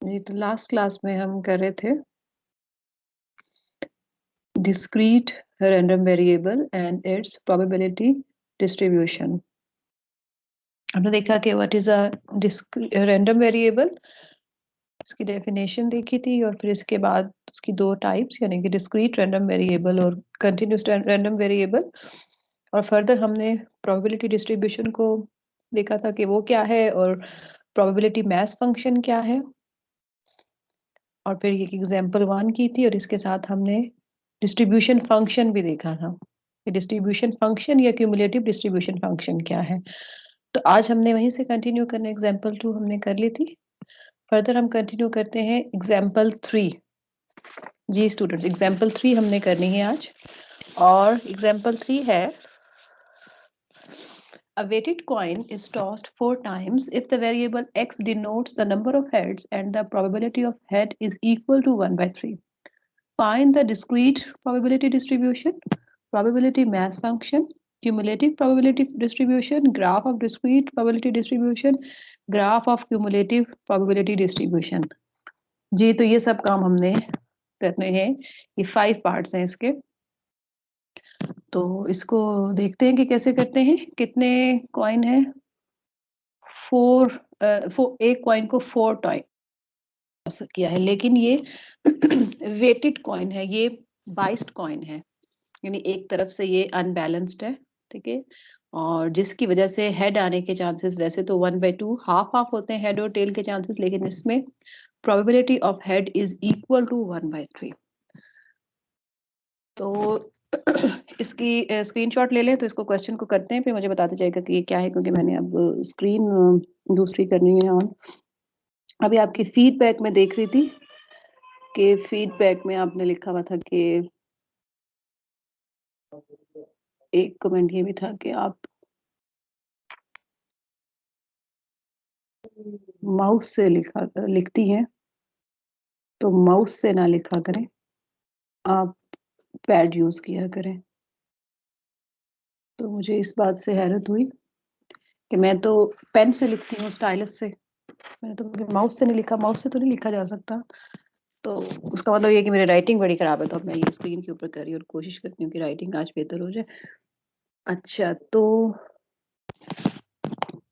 ये तो last class में हम कर रहे थे discrete random variable and its probability distribution. हमने देखा कि what is a random variable, उसकी डेफिनेशन देखी थी, और फिर इसके बाद उसकी दो टाइप्स यानी कि डिस्क्रीट रैंडम वेरिएबल और कंटिन्यूस रैंडम वेरिएबल, और फर्दर हमने प्रोबेबिलिटी डिस्ट्रीब्यूशन को देखा था कि वो क्या है और प्रोबेबिलिटी मास फंक्शन क्या है, और फिर ये एग्जांपल 1 की थी, और इसके साथ हमने डिस्ट्रीब्यूशन फंक्शन भी देखा था कि डिस्ट्रीब्यूशन फंक्शन या क्यूमुलेटिव डिस्ट्रीब्यूशन फंक्शन क्या है। तो आज हमने वहीं से कंटिन्यू करने, एग्जांपल 2 हमने कर ली थी, फर्दर हम कंटिन्यू करते हैं एग्जांपल 3। जी स्टूडेंट्स, एग्जांपल 3 हमने करनी है आज, और एग्जांपल 3 है a weighted coin is tossed 4 times if the variable x denotes the number of heads and the probability of head is equal to 1/3. Find the discrete probability distribution, probability mass function, cumulative probability distribution, graph of discrete probability distribution, graph of cumulative probability distribution. जी तो ये सब काम हमने करने हैं, ये 5 parts हैं इसके। तो इसको देखते हैं कि कैसे करते हैं। कितने कॉइन है? 4, एक कॉइन को 4 टाइम्स किया है, लेकिन ये वेटेड कॉइन है, ये बाइस्ड कॉइन है, यानी एक तरफ से ये अनबैलेंस्ड है, ठीक है, और जिसकी वजह से हेड आने के चांसेस वैसे तो 1/2 हाफ हाफ होते हैं हेड और टेल के चांसेस, लेकिन इसमें probability of head is equal to 1/3। तो इसकी स्क्रीनशॉट ले लें, तो इसको क्वेश्चन को करते हैं, फिर मुझे बताते जाएगा कि ये क्या है, क्योंकि मैंने अब स्क्रीन दूसरी करनी है ऑन। अभी आपकी फीडबैक में देख रही थी कि फीडबैक में आपने लिखा हुआ था कि एक कमेंट ये भी था कि आप माउस से लिखती हैं तो माउस से ना लिखा करें, आप पैड यूज किया करें। तो मुझे इस बात से हैरत हुई कि मैं तो पेन से लिखती हूँ, स्टाइलस से, मैंने तो कभी माउस से नहीं लिखा, माउस से तो नहीं लिखा जा सकता। तो उसका मतलब ये कि मेरी राइटिंग बड़ी खराब है, तो अब मैं ये स्क्रीन के ऊपर कर रही हूँ और कोशिश करती हूँ कि राइटिंग आज बेहतर हो जाए। अच्छा, तो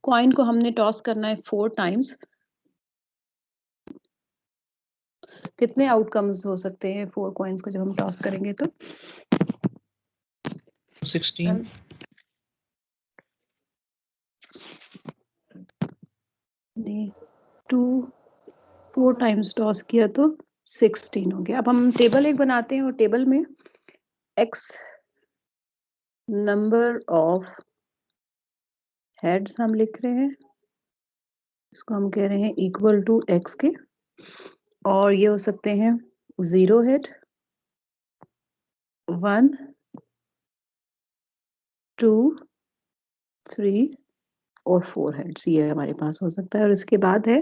कॉइन को हमने टॉस करना है 4 टाइम्स। कितने आउटकम्स हो सकते हैं 4 कॉइन्स को जब हम टॉस करेंगे? तो 16। 4 टाइम्स टॉस किया तो 16 हो गया। अब हम टेबल एक बनाते हैं, और टेबल में x नंबर ऑफ हेड्स हम लिख रहे हैं, इसको हम कह रहे हैं इक्वल टू x के, और ये हो सकते हैं 0 हेड, 1, 2, 3 और 4 हेड्स, ये हमारे पास हो सकता है। और इसके बाद है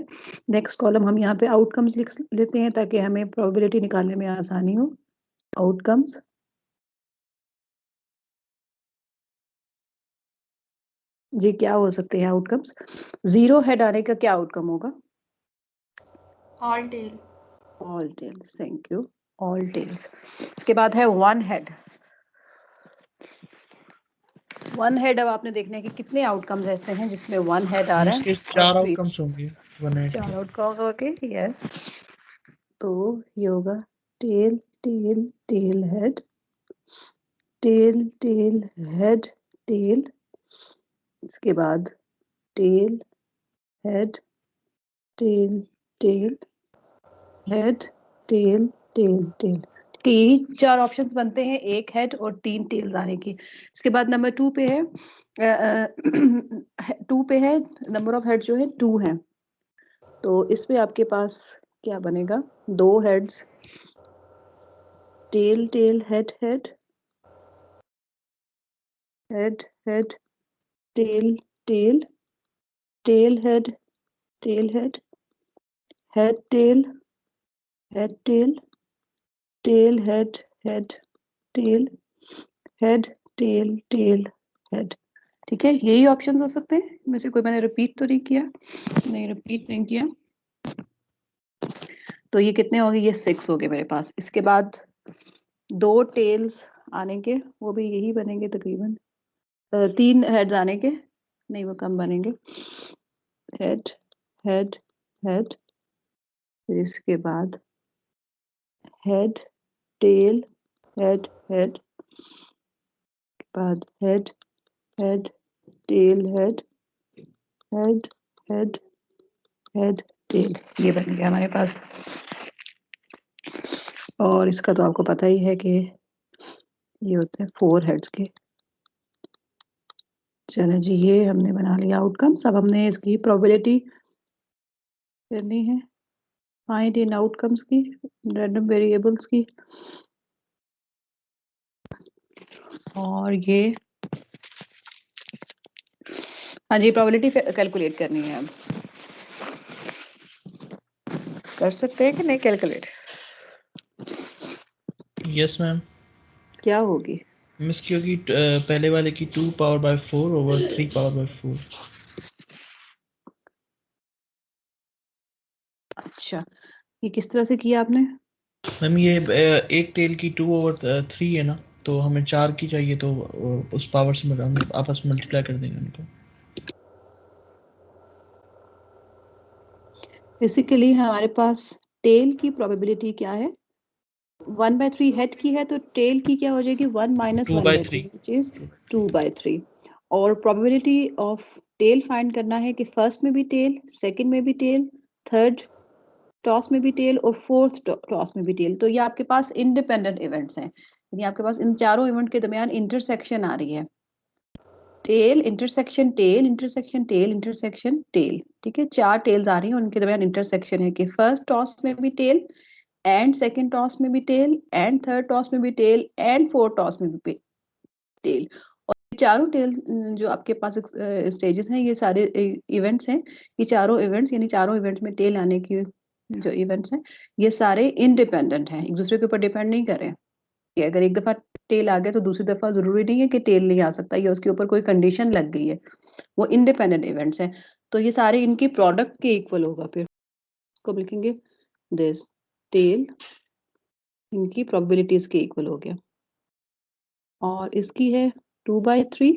नेक्स्ट कॉलम, हम यहाँ पे आउटकम्स लिख लेते हैं ताकि हमें प्रोबेबिलिटी निकालने में आसानी हो। आउटकम्स, जी क्या हो सकते हैं आउटकम्स? 0 हेड आने का क्या आउटकम होगा? All tail. All tails, thank you, all tails. इसके बाद है 1 हेड। 1 हेड, अब आपने देखना है कि कितने आउटकम्स ऐसे हैं जिसमें 1 हेड आ रहा है। इसके 4 आउटकम्स होंगे 1/8 के। 4 आउटकम, ओके, यस। तो ये होगा tail tail tail head, tail tail head tail, इसके बाद tail head tail tail head tail tail tail, यही 4 ऑप्शंस बनते हैं एक हेड और 3 टेल्स आने की। इसके बाद नंबर 2 पे है 2 पे है नंबर ऑफ हेड जो है 2 है, तो इसमें आपके पास क्या बनेगा? 2 heads, tail tail head head head head tail tail tail head tail head head tail head tail tail head head tail head tail tail head, ठीक है, यही ऑप्शंस हो सकते हैं। में से कोई मैंने रिपीट तो नहीं किया? नहीं, रिपीट नहीं किया। तो ये कितने हो गए, ये 6 हो गए मेरे पास। इसके बाद 2 टेल्स आने के, वो भी यही बनेंगे तकरीबन। 3 हेड्स आने के, नहीं वो कम बनेंगे। हेड हेड हेड, फिर इसके बाद हेड टेल हेड हेड, बाद head head tail head head head head tell, ये बन गया हमारे पास। और इसका तो आपको पता ही है कि ये होते हैं 4 हेड्स के। चलो जी, ये हमने बना लिया आउटकम्स। अब हमने इसकी प्रोबेबिलिटी करनी है, फाइंड इन आउटकम्स की, रैंडम वेरिएबल्स की। और ये हाँ जी, प्रोबेबिलिटी कैलकुलेट करनी है। अब कर सकते हैं कि नहीं कैलकुलेट? Yes ma'am. क्या होगी? मिस क्योंकि पहले वाले की 2 power bye 4 over 3 power bye 4। अच्छा, ये किस तरह से किया आपने? मैम ये एक टेल की 2 ओवर 3 है ना, तो हमें 4 की चाहिए, तो उस पावर से हम आपस में मल्टीप्लाई कर देंगे उनको। बेसिकली हमारे पास टेल की प्रोबेबिलिटी क्या है, 1/3 हेड की है, तो टेल की क्या हो जाएगी, 1 माइनस 2 बाय 1/3 3। Which is 2/3। और प्रोबेबिलिटी ऑफ टेल फाइंड करना है कि फर्स्ट में भी टेल, सेकंड में भी टेल, थर्ड टॉस में भी टेल और फोर्थ टॉस में भी टेल। तो ये आपके पास इंडिपेंडेंट इवेंट्स हैं, यानी आपके पास इन चारों इवेंट के दरमियान इंटरसेक्शन आ रही है। Tail intersection tail intersection tail intersection tail, ठीक है, 4 टेल्स आ रही हैं, उनके दरमियान इंटरसेक्शन है कि फर्स्ट टॉस में भी टेल, एंड सेकंड टॉस में भी टेल, एंड थर्ड टॉस में भी टेल, एंड फोर्थ टॉस में भी टेल। और ये चारों टेल जो आपके पास स्टेजेस हैं, ये सारे इवेंट्स हैं। ये चारों इवेंट्स, यानी चारों इवेंट्स में टेल आने की जो इवेंट्स हैं, ये सारे इंडिपेंडेंट हैं, एक दूसरे के ऊपर डिपेंड नहीं कर रहे हैं कि अगर एक दफा टेल आ गया तो दूसरी दफा जरूरी नहीं है कि टेल नहीं आ सकता, या उसके ऊपर कोई कंडीशन लग गई है। वो इंडिपेंडेंट इवेंट्स हैं, तो ये सारे इनकी प्रोडक्ट के इक्वल होगा। फिर कब लिखेंगे, दिस टेल इनकी प्रोबेबिलिटीज के इक्वल हो गया। और इसकी है 2/3,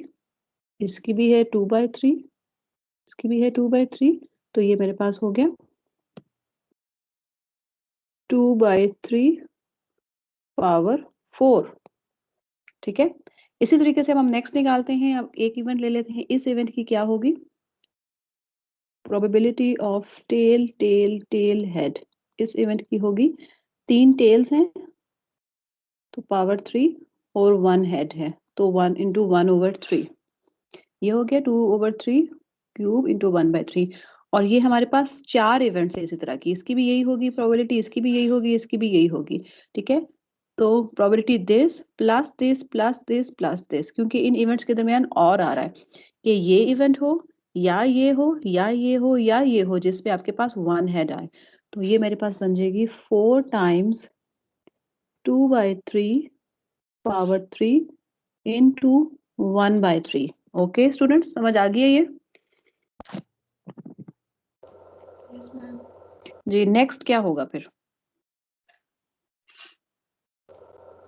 इसकी भी है 2/3, इसकी भी है 2/3, तो ये मेरे पास हो गया 2/3 पावर 4। ठीक है, इसी तरीके से अब हम नेक्स्ट निकालते हैं। अब एक इवेंट ले लेते हैं, इस इवेंट की क्या होगी, probability of tail tail tail head. इस इवेंट की होगी 3 टेल्स हैं तो पावर 3 और 1 हेड है, तो 1 इंटू 1/3, ये हो गया 2/3 क्यूब इंटू 1/3। और ये हमारे पास 4 इवेंट्स है इसी तरह की, इसकी भी यही होगी प्रोबेबिलिटी, इसकी भी यही होगी, इसकी भी यही होगी। ठीक है, तो probability this plus this plus this plus this, क्योंकि इन इवेंट्स के दरमियान और आ रहा है कि ये इवेंट हो या ये हो या ये हो या ये हो जिसपे आपके पास 1 हेड आए। तो ये मेरे पास बन जाएगी 4 times 2/3 power 3 into 1/3। Okay students, समझ आ गई है ये? Yes ma'am. जी, नेक्स्ट क्या होगा फिर?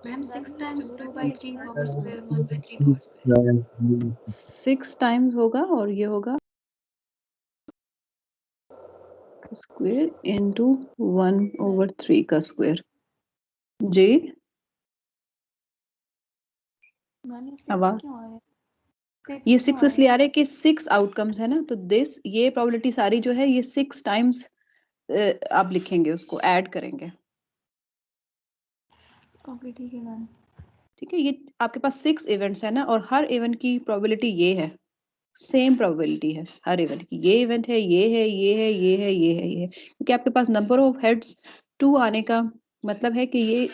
Ma'am 6 times 2/3 power square 1/3 power square. 6 times होगा और ये होगा स्क्वायर इंटू 1/3 का स्क्वायर। जी, मैम ये 6 आवाज, क्यों आ रहा है? ये 6 क्यों 6 आ इसलिए रहा आ है? रहे हैं कि 6 आउटकम्स है ना, तो दिस ये प्रोबेबिलिटी सारी जो है ये 6 टाइम्स आप लिखेंगे, उसको ऐड करेंगे। ओके ठीक है मैम। ठीक है, ये आपके पास 6 इवेंट्स है ना, और हर इवेंट की प्रोबेबिलिटी ये है, सेम प्रोबेबिलिटी है हर इवेंट की। ये इवेंट है, ये है, ये है, ये है, ये है, ये है, क्योंकि आपके पास नंबर ऑफ हेड्स 2 आने का मतलब है कि ये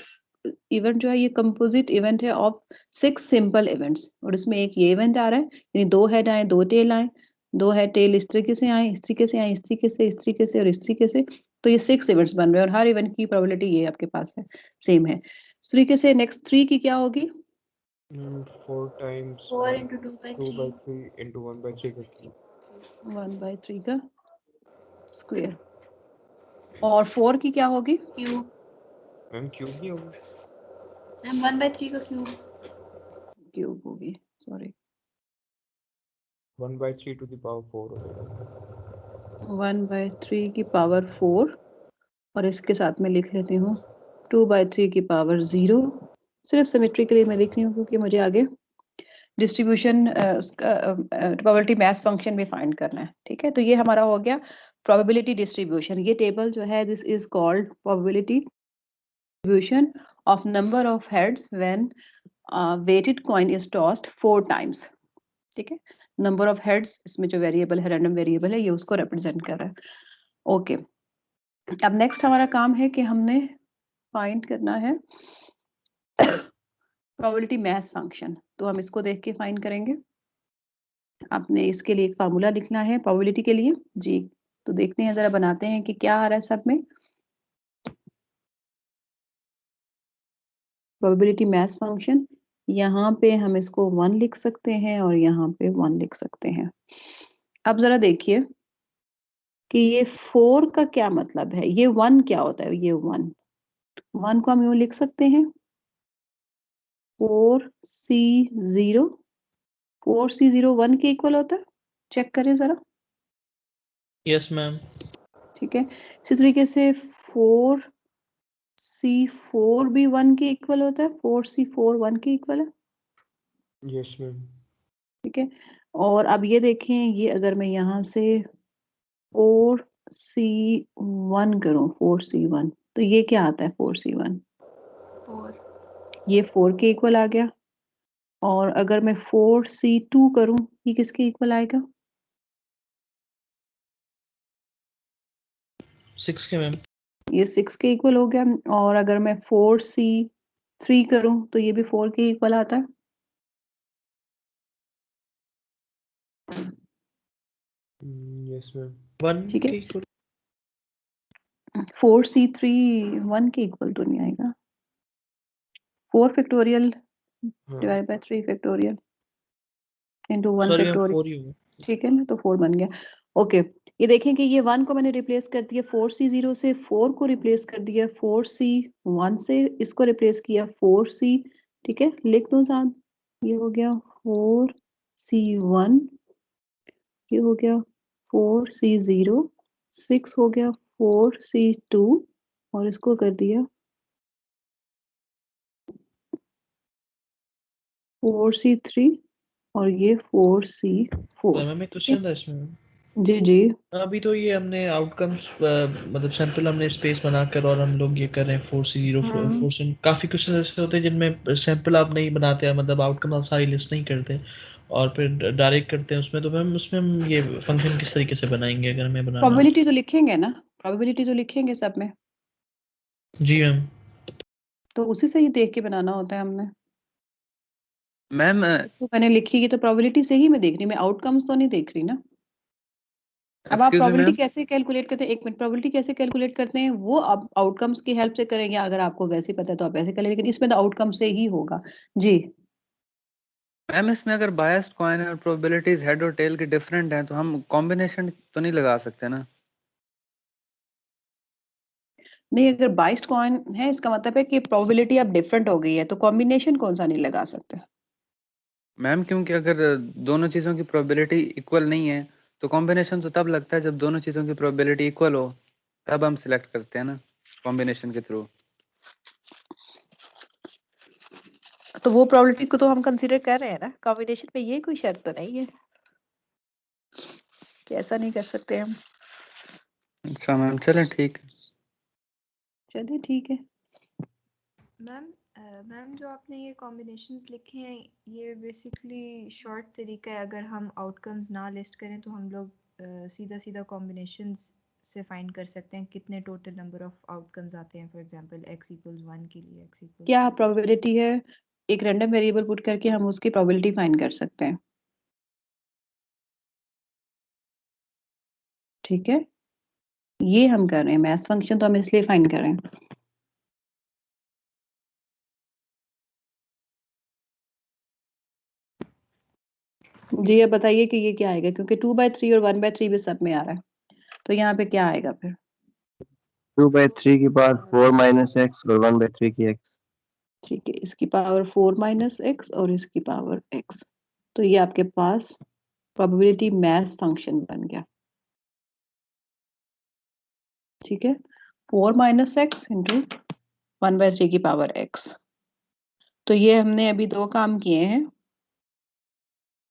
इवेंट जो है ये कंपोजिट इवेंट है ऑफ 6 सिंपल इवेंट्स, और इसमें एक ये इवेंट आ रहा है, यानी 2 हेड आए, 2 टेल आए, 2 हेड टेल इस तरीके से आए, इस तरीके से आए, इस तरीके से, इस तरीके से और इस तरीके से। तो ये 6 इवेंट्स बन रहे हैं और हर इवेंट की प्रोबेबिलिटी ये आपके पास है, सेम है। इस तरीके से नेक्स्ट 3 की क्या होगी, 4 times 4 into 2/3 2/3 into 1/3 का 1/3 का स्क्वायर। और 4 की क्या होगी? क्यूब। मैम क्यूब नहीं होगा? मैम 1/3 का क्यूब। क्यूब होगी, सॉरी 1/3 to the power 4 हो जाएगा। 1/3 की पावर 4, और इसके साथ में लिख लेती हूँ 2/3 की पावर 0। सिर्फ सिमेट्री के लिए मैं लिख रही हूँ क्योंकि मुझे आगे डिस्ट्रीब्यूशन प्रोबेबिलिटी मैथ फंक्शन भी फाइंड करना है। ठीक है, तो ये हमारा हो गया प्रोबेबिलिटी डिस्ट्रीब्यूशन। ये टेबल जो है this is called probability distribution of number of heads when weighted coin is tossed 4 times. ठीक है, नंबर ऑफ हेड्स इसमें जो वेरिएबल है, रैंडम वेरिएबल है, ये उसको रिप्रेजेंट कर रहा है। ओके, अब नेक्स्ट हमारा काम है कि हमने फाइंड करना है प्रोबेबिलिटी मैथ फंक्शन। तो हम इसको देख के फाइंड करेंगे। आपने इसके लिए एक फार्मूला लिखना है प्रोबेबिलिटी के लिए जी। तो देखते हैं, जरा बनाते हैं कि क्या आ रहा है सब में। प्रोबेबिलिटी मैथ फंक्शन, यहाँ पे हम इसको 1 लिख सकते हैं और यहाँ पे 1 लिख सकते हैं। अब जरा देखिए कि ये 4 का क्या मतलब है, ये 1 क्या होता है, ये 1 को हम यूं लिख सकते हैं 4C0। 4C0 1 के इक्वल होता है, चेक करें जरा। Yes ma'am. ठीक है, इसी तरीके से 4C4 भी 1 के इक्वल होता है। 4C4 1 के इक्वल है। Yes ma'am. ठीक है, और अब ये देखें, ये अगर मैं यहाँ से 4C1 करूं, 4C1, तो ये क्या आता है 4C1? 4। ये 4 के इक्वल आ गया। और अगर मैं 4C2 करूं, ये किसके इक्वल आएगा? 6 के मैम। ये 6 के इक्वल हो गया। और अगर मैं 4C3 करूं तो ये भी 4 के इक्वल आता है। Yes ma'am. 1 ठीक है, के इक्वल। 4C3 1 के इक्वल तो नहीं आएगा। 4 फैक्टोरियल हाँ divide by 3 factorial into 1 sorry ma'am, factorial. 4 ही होगा। ठीक है ना, तो 4 बन गया। ओके, ये देखें कि ये 1 को मैंने रिप्लेस कर दिया 4C0 से, 4 को रिप्लेस कर दिया 4C1 से, इसको रिप्लेस किया 4C। ठीक है, लिख दो साथ, ये हो गया 4C1, ये हो गया 4C0, 6 हो गया 4C2, और इसको कर दिया 4C3, और ये 4C4। मैम एक क्वेश्चन था इसमें। जी जी। अभी तो ये हमने आउटकम्स मतलब सैंपल हमने स्पेस बनाकर और हम लोग ये कर रहे हैं 4C0 4C। काफ़ी क्वेश्चन ऐसे होते हैं जिनमें सैंपल आप नहीं बनाते हैं, मतलब आउटकम आप सारी लिस्ट नहीं करते और फिर डायरेक्ट करते हैं उसमें। तो मैम उसमें हम ये फंक्शन किस तरीके से बनाएंगे अगर हमें बनाना हो? प्रोबेबिलिटी तो लिखेंगे ना, प्रोबेबिलिटी तो लिखेंगे सब में, जी मैम। तो उसी से ही देख के बनाना होता है हमने। मैम तो मैंने लिखी, ये तो प्रोबेबिलिटी से ही मैं देख रही, मैं आउटकम्स तो नहीं देख रही ना। अब आप एक्सक्यूज मी प्रोबेबिलिटी मैम, कैसे कैलकुलेट करते हैं, एक मिनट, प्रोबेबिलिटी कैसे कैलकुलेट करते हैं वो आप आउटकम्स की हेल्प से करेंगे। अगर आपको वैसे पता है तो आप वैसे करें, लेकिन इसमें तो आउटकम से ही होगा जी। मैम इसमें अगर बायस्ड कॉइन और प्रोबेबिलिटीज हेड और टेल के डिफरेंट हैं तो हम कॉम्बिनेशन तो नहीं लगा सकते ना? नहीं, अगर बाइस्ड कॉइन है इसका मतलब है कि प्रोबेबिलिटी अब डिफरेंट हो गई है, तो कॉम्बिनेशन कौन सा नहीं लगा सकते? मैम क्योंकि अगर दोनों चीज़ों की प्रोबेबिलिटी इक्वल नहीं है तो कॉम्बिनेशन तो तब लगता है जब दोनों चीज़ों की प्रोबेबिलिटी इक्वल हो, तब हम सिलेक्ट करते हैं ना कॉम्बिनेशन के थ्रू। तो वो प्रोबेबिलिटी को तो हम कंसीडर कर रहे हैं ना कॉम्बिनेशन पे, ये कोई शर्त तो नहीं है कि ऐसा नहीं कर सकते हम। अच्छा मैम, चलें ठीक है। चलिए ठीक है। मैम जो आपने ये कॉम्बिनेशंस लिखे हैं ये बेसिकली शॉर्ट तरीका है। अगर हम आउटकम्स ना लिस्ट करें तो हम लोग सीधा सीधा कॉम्बिनेशंस से फाइंड कर सकते हैं कितने टोटल नंबर ऑफ आउटकम्स आते हैं। फॉर एग्जांपल x = 1 के लिए x = क्या प्रोबेबिलिटी है, एक रैंडम वेरिएबल पुट करके हम उसकी प्रोबेबिलिटी फाइंड कर सकते हैं। ठीक है, ये हम कर रहे हैं मैथ फंक्शन, तो हम इसलिए फाइंड कर रहे हैं। जी अब बताइए कि ये क्या आएगा, क्योंकि 2/3 और 1/3 भी सब में आ रहा है, तो यहाँ पे क्या आएगा फिर? 2/3 की पावर 4 माइनस एक्स और 1/3 की एक्स। ठीक है, इसकी पावर 4 माइनस एक्स और इसकी पावर एक्स। तो ये आपके पास प्रोबेबिलिटी मैथ फंक्शन बन गया। ठीक है, 4 माइनस एक्स इंटू 1/3 की पावर एक्स। तो ये हमने अभी दो काम किए हैं,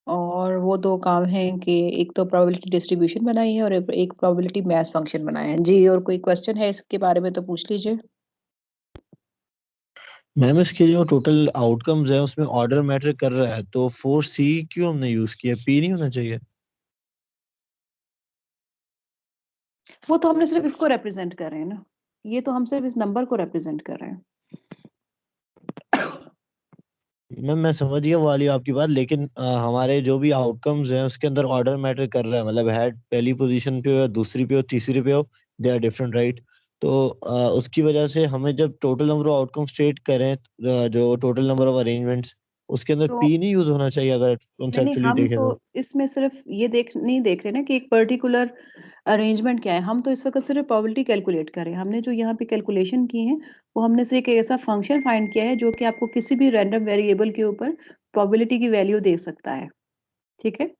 और वो दो काम हैं कि एक तो प्रोबेबिलिटी डिस्ट्रीब्यूशन बनाई है और एक प्रोबेबिलिटी मैथ फंक्शन बनाया है। जी, और कोई क्वेश्चन है इसके बारे में तो पूछ लीजिए। मैम इसके जो टोटल आउटकम्स है उसमें ऑर्डर मैटर कर रहा है, तो 4C क्यों हमने यूज किया? P नहीं होना चाहिए? वो तो हमने सिर्फ इसको रिप्रेजेंट कर रहे हैं ना, ये तो हम सिर्फ इस नंबर को रिप्रेजेंट कर रहे हैं। मैम मैं समझ गया वो वाली आपकी बात, लेकिन हमारे जो भी आउटकम्स हैं उसके अंदर ऑर्डर मैटर कर रहा है, मतलब हेड पहली पोजीशन पे हो, दूसरी पे हो, तीसरी पे हो, दे आर डिफरेंट, राइट? तो उसकी वजह से हमें जब total number of outcome state करें, जो टोटल नंबर ऑफ अरेंजमेंट्स, उसके अंदर तो P नहीं यूज होना चाहिए अगर नहीं, कॉन्सेप्चुअली हम देखें तो तो? इसमें सिर्फ ये नहीं देख रहे ना कि एक पर्टिकुलर अरेंजमेंट क्या है। हम तो इस वक्त सिर्फ प्रोबेबिलिटी कैलकुलेट कर रहे हैं। हमने जो यहाँ पे कैलकुलेशन की है वो हमने सिर्फ एक ऐसा फंक्शन फाइंड किया है जो कि आपको किसी भी रैंडम वेरिएबल के ऊपर प्रोबेबिलिटी की वैल्यू दे सकता है। ठीक है,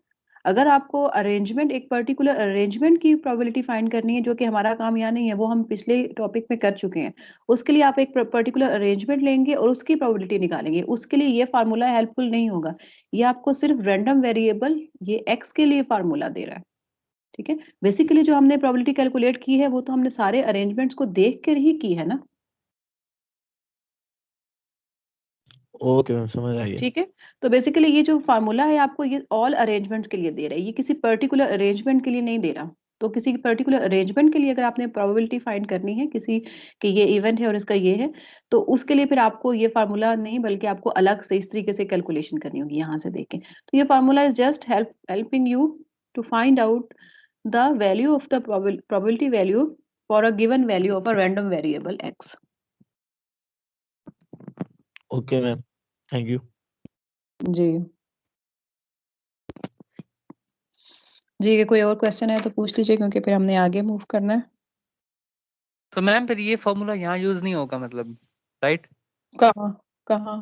अगर आपको अरेंजमेंट, एक पर्टिकुलर अरेंजमेंट की प्रोबेबिलिटी फाइंड करनी है, जो कि हमारा काम यहाँ नहीं है, वो हम पिछले टॉपिक में कर चुके हैं। उसके लिए आप एक पर्टिकुलर अरेंजमेंट लेंगे और उसकी प्रोबेबिलिटी निकालेंगे। उसके लिए ये फार्मूला हेल्पफुल नहीं होगा। ये आपको सिर्फ रैंडम वेरिएबल, ये एक्स के लिए फार्मूला दे रहा है। ठीक है, बेसिकली जो हमने प्रोबेबिलिटी कैलकुलेट की है वो तो हमने सारे अरेंजमेंट्स को देख कर ही की है ना। ओके मैम, समझ आ गया। ठीक है, तो बेसिकली ये जो फार्मूला है आपको ये ऑल अरेंजमेंट्स के लिए दे रहा है, ये किसी पर्टिकुलर अरेंजमेंट के लिए नहीं दे रहा। तो किसी पर्टिकुलर अरेंजमेंट के लिए अगर आपने प्रोबेबिलिटी फाइंड करनी है किसी कि ये इवेंट है और इसका ये है, तो उसके लिए फिर आपको ये फार्मूला नहीं, बल्कि आपको अलग से इस तरीके से कैलकुलेशन करनी होगी यहाँ से देखें। तो ये formula is just helping you to find out the value of the probability value for a given value of a random variable x. Okay ma'am, thank you. जी जी, ये कोई और क्वेश्चन है तो पूछ लीजिए, क्योंकि फिर हमने आगे मूव करना है। तो मैम फिर ये फॉर्मूला यहाँ यूज नहीं होगा मतलब, राइट? कहाँ कहाँ?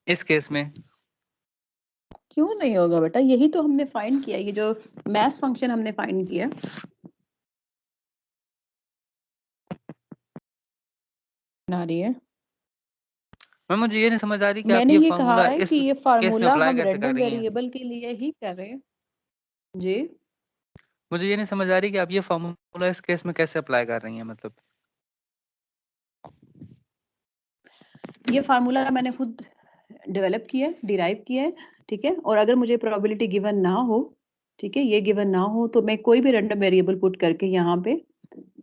इस केस में क्यों नहीं होगा बेटा, यही तो हमने फाइंड किया, ये जो मैथ फंक्शन हमने फाइंड किया। बना रही है, मैम मुझे ये नहीं समझ आ रही कि आप मैंने ये ये कहा फॉर्मूला है इस कि ये केस में फार्मूला अप्लाई हम कैसे कर रैंडम रही हैं? वेरिएबल के लिए ही कर रहे हैं। जी, मुझे ये नहीं समझ आ रही कि आप ये फॉर्मूला इस केस में कैसे अप्लाई कर रही हैं मतलब। ये फार्मूला मैंने खुद डेवलप किया है, डिराइव किया है। ठीक है, और अगर मुझे प्रोबेबिलिटी गिवन ना हो, ठीक है, ये गिवन ना हो, तो मैं कोई भी रैंडम वेरिएबल पुट करके यहाँ पे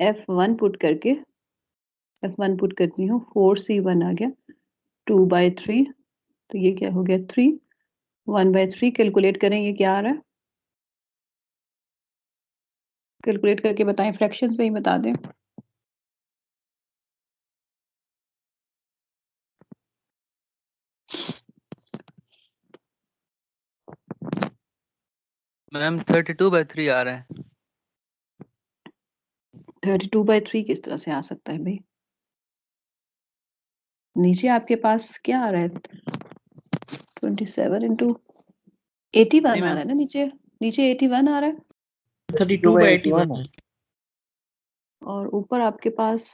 f1 पुट करके f1 पुट करती हूँ, 4c1 आ गया, 2/3, तो ये क्या हो गया 3, 1/3 कैलकुलेट करें ये क्या आ रहा है, कैलकुलेट करके बताएं, फ्रैक्शंस में ही बता दें। मैम 32/3 आ रहा है। 32/3 किस तरह से आ सकता है भाई? नीचे आपके पास क्या आ रहा है, 27 इंटू 81 जी आ रहा मैम। है ना, नीचे नीचे 81 आ रहा है, 32/81 है। और ऊपर आपके पास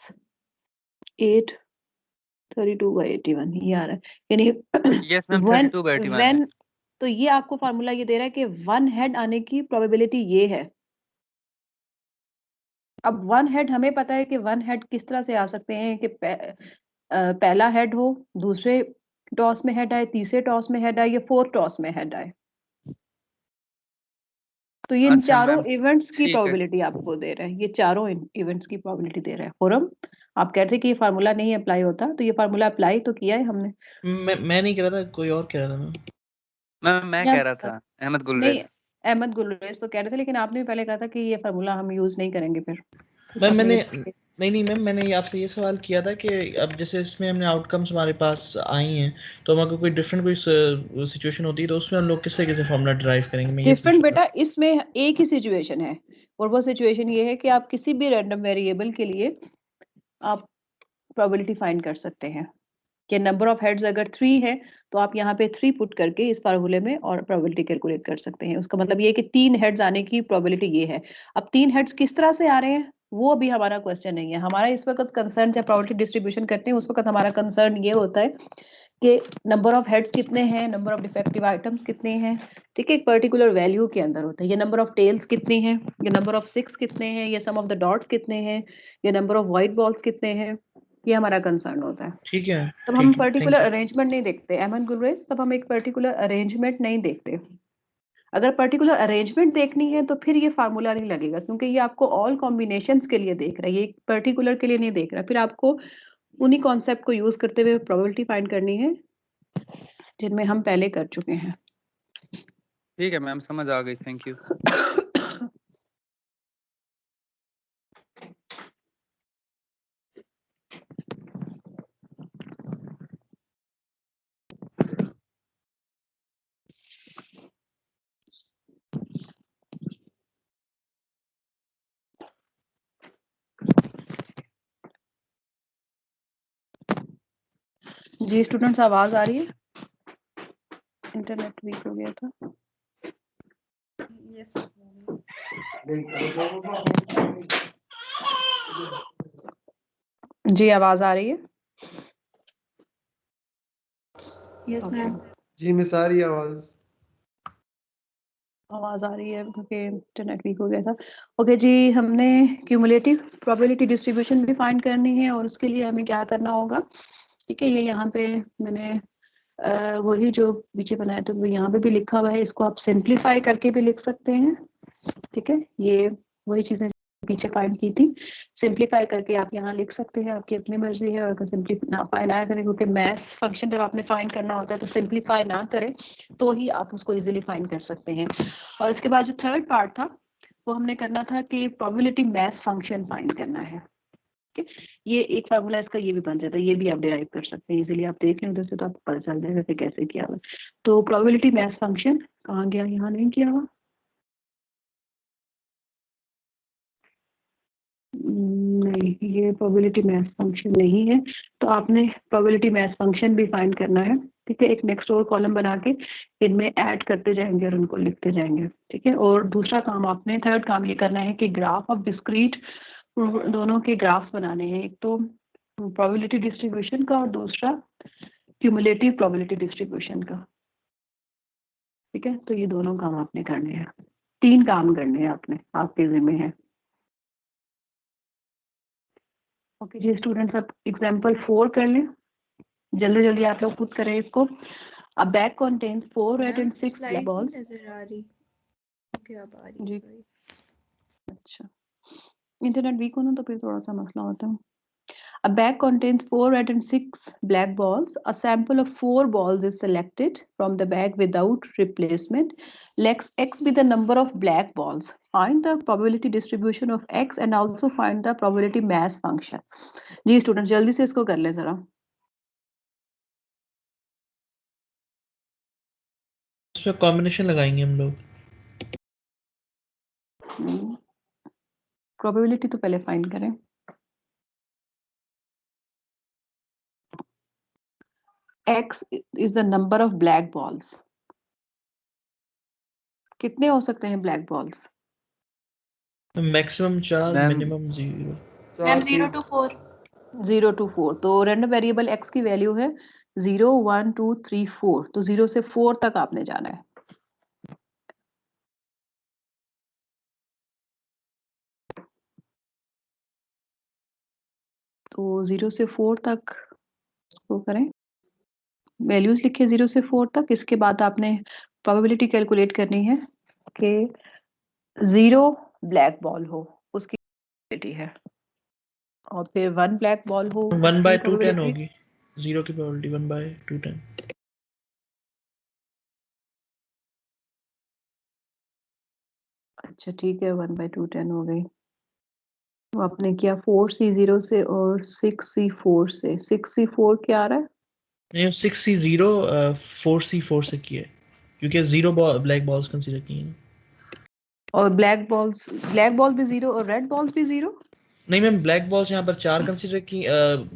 8, 32/81 ये आ रहा है, यानी यस मैम, व्हेन 32/81 है। व्हेन तो ये आपको फार्मूला ये दे रहा है कि वन हेड आने की प्रोबेबिलिटी ये है। अब वन हेड हमें पता है कि वन हेड किस तरह से आ सकते हैं कि पहला हेड हो, दूसरे टॉस में हेड आए, तीसरे टॉस में हेड आए, या फोर्थ टॉस में हेड आए। तो ये इन अच्छा चारों मैम, इवेंट्स की ठीक है। प्रोबेबिलिटी आपको दे रहा है, ये चारों इवेंट्स की प्रोबेबिलिटी दे रहा है। खुरम, आप कहते हैं कि ये फार्मूला नहीं अप्लाई होता, तो ये फार्मूला अप्लाई तो किया है हमने। मैं नहीं कह रहा था, कोई और कह रहा था मैं। मैम मैं कह रहा था, अहमद नहीं, गुलरेज। अहमद गुलरेज तो कह रहे थे, लेकिन आपने भी पहले कहा था कि ये फार्मूला हम यूज नहीं करेंगे फिर। मैम आपने मैंने ये नहीं मैम, मैंने आपसे ये सवाल किया था कि अब जैसे इसमें हमने आउटकम्स हमारे पास आई हैं, तो हमारे कोई डिफरेंट कोई सिचुएशन होती है तो उसमें हम लोग किससे कैसे फॉर्मूला ड्राइव करेंगे, मैं ये पूछ डिफरेंट रहा था। बेटा, इसमें एक ही सिचुएशन है, और वो सिचुएशन ये है कि आप किसी भी रैंडम वेरिएबल के लिए आप प्रोबेबिलिटी फाइंड कर सकते हैं कि नंबर ऑफ हेड्स अगर 3 है तो आप यहाँ पे 3 पुट करके इस फार्मूले में और प्रोबेबिलिटी कैलकुलेट कर सकते हैं। उसका मतलब ये है कि 3 हेड्स आने की प्रोबेबिलिटी ये है। अब 3 हेड्स किस तरह से आ रहे हैं वो अभी हमारा क्वेश्चन नहीं है। हमारा इस वक्त कंसर्न जब प्रोबेबिलिटी डिस्ट्रीब्यूशन करते हैं उस वक्त हमारा कंसर्न ये होता है कि नंबर ऑफ हेड्स कितने हैं, नंबर ऑफ डिफेक्टिव आइटम्स कितने हैं, ठीक है, एक पर्टिकुलर वैल्यू के अंदर होता है। ये नंबर ऑफ टेल्स कितनी हैं, ये नंबर ऑफ 6 कितने हैं, ये सम ऑफ द डॉट्स कितने हैं, ये नंबर ऑफ व्हाइट बॉल्स कितने हैं, ये हमारा कंसर्न होता है। ठीक है, तब हम ठीक है, पर्टिकुलर थैंक यू। अरेंजमेंट नहीं देखते अहमद गुलरेज, तब हम एक पर्टिकुलर अरेंजमेंट नहीं देखते। अगर पर्टिकुलर अरेंजमेंट देखनी है तो फिर ये फार्मूला नहीं लगेगा, क्योंकि ये आपको ऑल कॉम्बिनेशंस के लिए देख रहा है, ये एक पर्टिकुलर के लिए नहीं देख रहा। फिर आपको उन्हीं कॉन्सेप्ट को यूज करते हुए प्रोबेबिलिटी फाइंड करनी है जिनमें हम पहले कर चुके हैं। ठीक है मैम, समझ आ गई, थैंक यू। जी स्टूडेंट्स, आवाज आ रही है? इंटरनेट वीक हो गया था। यस जी आवाज आ रही है? Yes ma'am. जी मिस आ रही है आवाज। आवाज आ रही है क्योंकि इंटरनेट वीक हो गया था। ओके जी, हमने क्यूमुलेटिव प्रोबेबिलिटी डिस्ट्रीब्यूशन भी फाइंड करनी है और उसके लिए हमें क्या करना होगा, ठीक है, ये यहाँ पे मैंने वही जो पीछे बनाया तो यहाँ पे भी लिखा हुआ है, इसको आप सिंप्लीफाई करके भी लिख सकते हैं, ठीक है, ये वही चीजें पीछे फाइंड की थी, सिंप्लीफाई करके आप यहाँ लिख सकते हैं, आपकी अपनी मर्जी है। और अगर सिंप्लीफाई ना करें, क्योंकि मैथ्स फंक्शन जब आपने फाइंड करना होता है तो सिंप्लीफाई ना करें तो ही आप उसको इजीली फाइंड कर सकते हैं। और इसके बाद जो थर्ड पार्ट था वो हमने करना था कि प्रोबेबिलिटी मैथ्स फंक्शन फाइंड करना है। ये एक फार्मूला इसका ये भी बन जाता है, ये भी आप डिराइव कर सकते हैं इजीली, आप देख लें उधर से तो आपको पता चल जाएगा कि कैसे किया हुआ। तो प्रोबेबिलिटी मैथ्स फंक्शन कहाँ गया, यहाँ नहीं किया हुआ, नहीं, ये प्रोबेबिलिटी मैथ्स फंक्शन नहीं है। तो आपने प्रोबेबिलिटी मैथ्स फंक्शन भी फाइंड करना है, ठीक है, एक नेक्स्ट और कॉलम बना के इनमें ऐड करते जाएंगे और उनको लिखते जाएंगे, ठीक है। और दूसरा काम आपने, थर्ड काम ये करना है कि ग्राफ ऑफ डिस्क्रीट दोनों के ग्राफ्स बनाने हैं, एक तो प्रोबेबिलिटी डिस्ट्रीब्यूशन का और दूसरा क्यूमुलेटिव प्रोबेबिलिटी डिस्ट्रीब्यूशन का, ठीक है। तो ये दोनों काम आपने करने हैं, 3 काम करने हैं आपने, आपके जिम्मे है। ओके जी स्टूडेंट्स, अब एग्जाम्पल 4 कर लें, जल्दी जल्दी आप लोग खुद करें इसको। अ bag contains 4 red and 6 black slide balls. नहीं नजर आ रही। ओके अब आ रही जी है, सॉरी। अच्छा, इंटरनेट वीक होना तो फिर थोड़ा सा मसला होता है। A bag contains 4 red and 6 black balls. A sample of 4 balls is selected from the bag without replacement. Let X be the number of black balls. Find the probability distribution of X and also find the probability mass function. जी student जल्दी से इसको कर लें जरा। इस पे combination लगाएंगे हम लोग। प्रोबेबिलिटी तो पहले फाइंड करें। X is the number of black balls. कितने हो सकते हैं black balls? Maximum 4, ma'am minimum 0। Ma'am 0 to 4। 0 to 4, तो रैंडम वेरिएबल x की वैल्यू है 0 1 2 3 4, तो 0 से 4 तक आपने जाना है। तो 0 से 4 तक वो करें, वैल्यूज लिखे 0 से 4 तक। इसके बाद आपने प्रोबेबिलिटी कैलकुलेट करनी है कि 0 ब्लैक बॉल हो उसकी प्रोबेबिलिटी है, और फिर 1 ब्लैक बॉल हो 1 उसकी बाय 210 प्रोबेबिलिटी। होगी, 0 की प्रोबेबिलिटी 1 बाय 210। अच्छा ठीक है, 1 बाय 210 हो गई। तो आपने किया 4C0 से और 6C4 से। 6C4 क्या आ रहा है? नहीं 6C0 4C4 से किया है, क्योंकि 0 ब्लैक बॉल्स कंसीडर किए हैं। और ब्लैक बॉल्स भी 0 और रेड बॉल्स भी 0। नहीं मैम, ब्लैक बॉल्स यहाँ पर 4 कंसीडर की,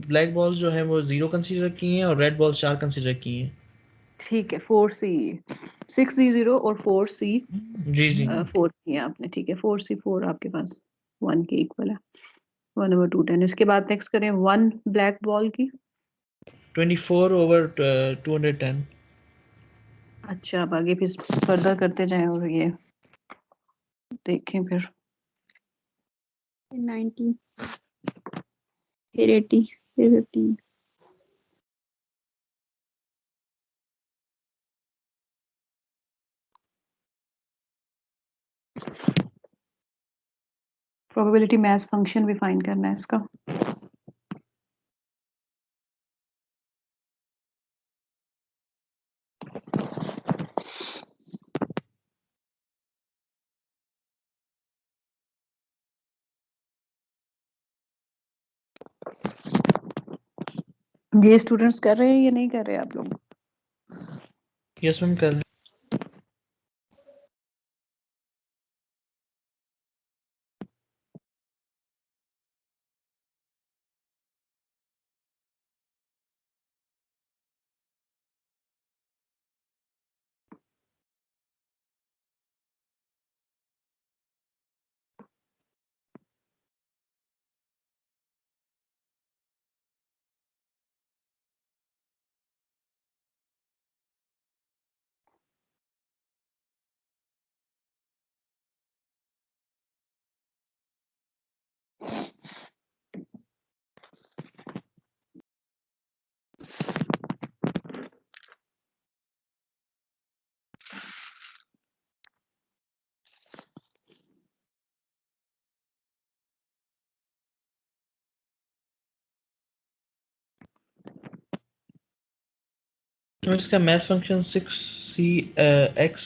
ब्लैक बॉल्स जो है वो 0 कंसीडर की हैं और रेड बॉल्स 4 कंसीडर की हैं। ठीक है 4C 6C0 और 4C जी जी 4 किया आपने, ठीक है 4C 4 आपके पास 1 के इक्वल है 1/210। इसके बाद नेक्स्ट करें 1 ब्लैक बॉल की। 24/210। अच्छा अब आगे फिर फर्दर करते जाएं और ये देखें फिर 90 फिर 80 फिर 15। प्रोबेबिलिटी मैथ फंक्शन भी फाइंड करना है इसका। ये स्टूडेंट्स कर रहे हैं या नहीं कर रहे आप लोग? यस मैम कर। तो इसका math function 6C(x)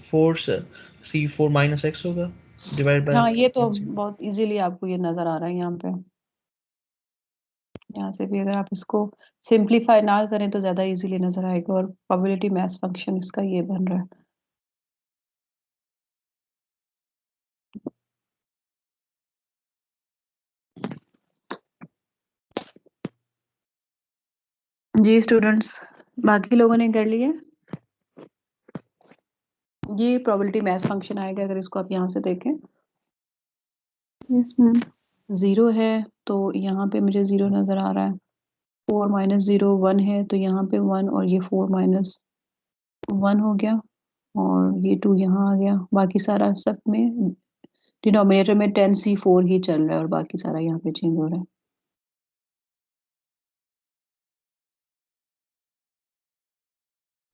4C4 minus x होगा डिवाइड बाय। हाँ ये तो बहुत इजीली आपको ये नजर आ रहा है यहाँ पे। यहाँ से भी अगर आप इसको सिंप्लीफाई ना करें तो ज्यादा इजीली नजर आएगा और प्रोबेबिलिटी मैथ फंक्शन इसका ये बन रहा है। जी स्टूडेंट्स बाकी लोगों ने कर लिया। ये प्रोबेबिलिटी मैथ फंक्शन आएगा अगर इसको आप यहाँ से देखें। Yes ma'am. 0 है तो यहाँ पे मुझे 0 नजर आ रहा है। 4 - 0 1 है तो यहाँ पे 1 और ये 4 - 1 हो गया और ये 2 यहाँ आ गया। बाकी सारा सब में डिनोमिनेटर में 10C4 ही चल रहा है और बाकी सारा यहाँ पे चेंज हो रहा है।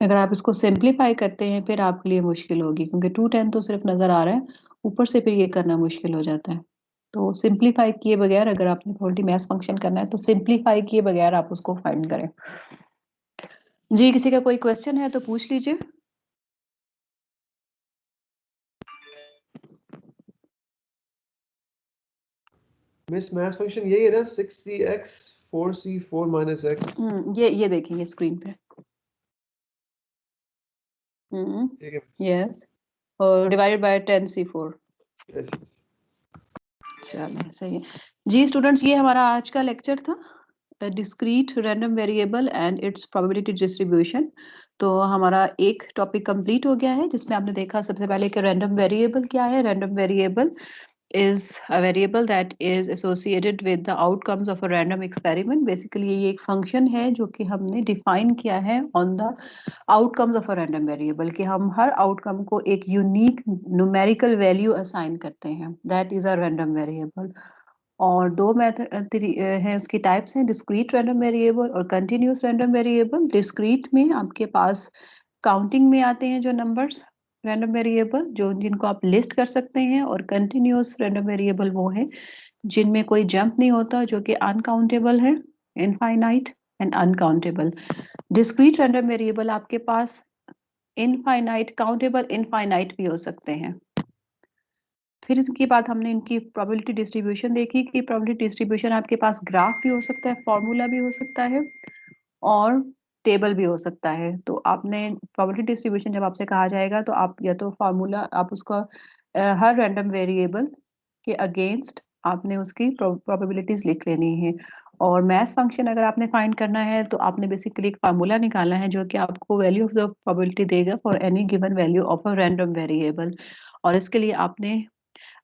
अगर आप इसको सिंप्लीफाई करते हैं फिर आपके लिए मुश्किल होगी क्योंकि 210 तो सिर्फ नजर आ रहा है, ऊपर से फिर ये करना मुश्किल हो जाता है। तो सिंप्लीफाई किए बगैर अगर आपने प्रोबेबिलिटी मैथ फंक्शन करना है तो सिंप्लीफाई किए बगैर आप उसको फाइंड करें। जी किसी का कोई क्वेश्चन है तो पूछ लीजिए। मिस मैथ फंक्शन यही है ना 6cx 4c4 minus x। ये देखेंगे स्क्रीन पे। ठीक है यस और divided by 10C4। Yes yes. चलो सही है। जी स्टूडेंट्स ये हमारा आज का लेक्चर था discrete random variable and its probability distribution. तो हमारा एक टॉपिक कंप्लीट हो गया है जिसमें आपने देखा सबसे पहले कि रैंडम वेरिएबल क्या है। Random variable is a variable that is associated with the outcomes of a random experiment. Basically ये एक function है जो कि हमने define किया है on the outcomes of a random variable कि हम हर outcome को एक unique numerical value assign करते हैं। That is a random variable. और दो मेथड हैं उसकी टाइप्स हैं डिस्क्रीट रैंडम वेरिएबल और कंटिन्यूस रैंडम वेरिएबल। डिस्क्रीट में आपके पास काउंटिंग में आते हैं जो नंबर्स रैंडम वेरिएबल जो जिनको आप लिस्ट कर सकते हैं और कंटिन्यूस रैंडम वेरिएबल वो है जिनमें कोई जंप नहीं होता जो कि अनकाउंटेबल है infinite and uncountable. Discrete random variable आपके पास इनफाइनाइट काउंटेबल इनफाइनाइट भी हो सकते हैं। फिर इसके बाद हमने इनकी प्रोबेबिलिटी डिस्ट्रीब्यूशन देखी कि प्रोबेबिलिटी डिस्ट्रीब्यूशन आपके पास ग्राफ भी हो सकता है, फॉर्मूला भी हो सकता है और टेबल भी हो सकता है। तो आपने प्रोबेबिलिटी डिस्ट्रीब्यूशन जब आपसे कहा जाएगा तो आप या तो फॉर्मूला आप उसका हर रैंडम वेरिएबल के अगेंस्ट आपने उसकी प्रोबेबिलिटीज लिख लेनी है। और मैथ्स फंक्शन अगर आपने फाइंड करना है तो आपने बेसिकली एक फार्मूला निकालना है जो कि आपको वैल्यू ऑफ द प्रोबेबिलिटी देगा for any given value of a random variable. और इसके लिए आपने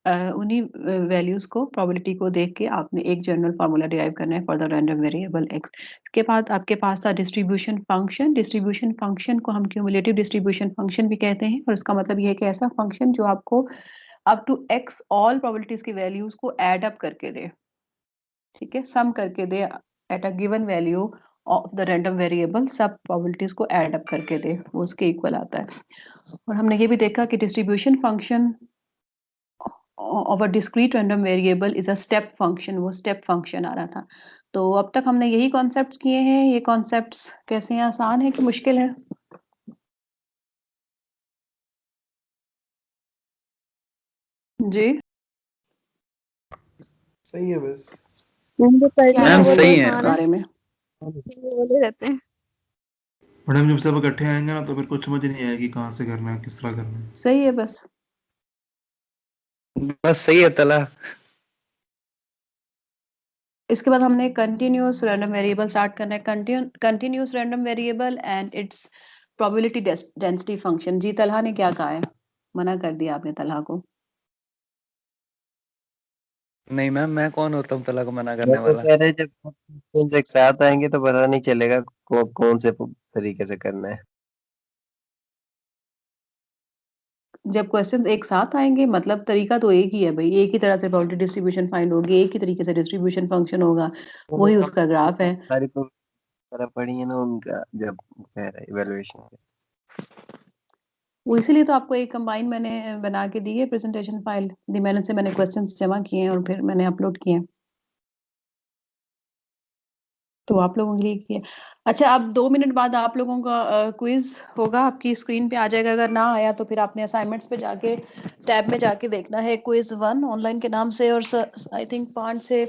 उन्हीं वैल्यूज को प्रोबेबिलिटी को देख के आपने एक जनरल फार्मूला डिराइव करना है for the random variable x. इसके बाद आपके पास था डिस्ट्रीब्यूशन फंक्शन। डिस्ट्रीब्यूशन फंक्शन को हम क्यूमुलेटिव डिस्ट्रीब्यूशन फंक्शन भी कहते हैं और इसका मतलब ये है कि ऐसा फंक्शन जो आपको up to x all probabilities की वैल्यूज को ऐड अप करके दे, ठीक है, सम करके दे at a given value of the random variable, सब प्रोबेबिलिटीज को ऐड अप करके दे, वो उसके इक्वल आता है। और हमने ये भी देखा कि distribution function of a discrete random variable is a step function, वो step function आ रहा था। तो अब तक हमने यही कॉन्सेप्ट्स किए हैं। ये कॉन्सेप्ट्स कैसे हैं, आसान है कि मुश्किल है? जी सही है मिस। मैम जो क्या पढ़ना है मैम वो तो सही राय है। इस आसान है, बारे में? वो बोले रहते हैं। मैडम जब सब इकट्ठे आएंगे ना तो फिर कुछ समझ नहीं आएगी कहाँ से करना है किस तरह करना है। सही है बस। बस सही है तला। इसके बाद हमने कंटिन्यूअस रैंडम वेरिएबल स्टार्ट करना है। Continuous random variable and its probability density function. जी तलहा ने क्या कहा है? मना कर दिया आपने तलहा को। नहीं मैम, मैं कौन होता हूँ तला को मना वो करने तो वाला। कह रहे जब questions एक साथ आएंगे तो पता नहीं चलेगा कौन से तरीके से करना है। जब क्वेश्चंस एक साथ आएंगे मतलब तरीका तो एक ही है भाई, एक ही तरह से प्रोबेबिलिटी डिस्ट्रीब्यूशन फाइंड होगी, एक ही तरीके से डिस्ट्रीब्यूशन फंक्शन होगा, वही उसका ग्राफ है। सारी तरह पढ़ी है ना उनका जब कह रहे इवैल्यूएशन। वो इसीलिए तो आपको एक कंबाइन मैंने बना के दी है प्रेजेंटेशन फाइल, दी मैंने से मैंने क्वेश्चंस जमा किए हैं और फिर मैंने अपलोड किए हैं, तो आप लोगों के लिए किया। अच्छा, अब 2 मिनट बाद आप लोगों का क्विज होगा, आपकी स्क्रीन पे आ जाएगा। अगर ना आया तो फिर आपने असाइनमेंट्स पे जाके टैब में जाके देखना है क्विज 1 ऑनलाइन के नाम से। और आई थिंक 5 से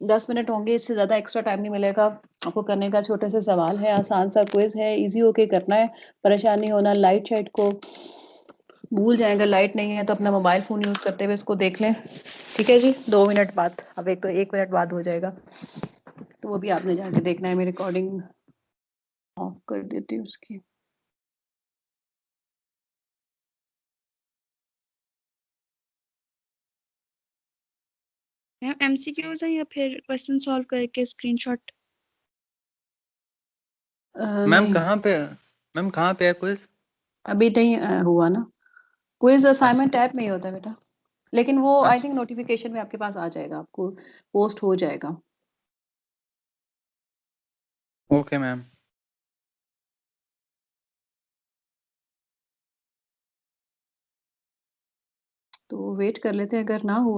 10 मिनट होंगे, इससे ज़्यादा एक्स्ट्रा टाइम नहीं मिलेगा आपको करने का। छोटे से सवाल है, आसान सा क्विज है, इजी होके करना है, परेशान नहीं होना। लाइट शाइट को भूल जाए, अगर लाइट नहीं है तो अपना मोबाइल फ़ोन यूज़ करते हुए इसको देख लें, ठीक है जी। 2 मिनट बाद, अब 1 मिनट बाद हो जाएगा, तो वो भी आपने जाके देखना है। मैं रिकॉर्डिंग ऑफ कर देती हूँ उसकी। मैम एमसीक्यूज है या फिर क्वेश्चन सॉल्व करके स्क्रीनशॉट? मैम नहीं, कहाँ पे है क्विज? अभी नहीं हुआ ना। क्विज अच्छा असाइनमेंट ऐप में ही होता है बेटा, लेकिन वो आई अच्छा। थिंक नोटिफिकेशन में आपके पास आ जाएगा, आपको पोस्ट हो जाएगा। Okay ma'am. तो वेट कर लेते हैं, अगर ना हुआ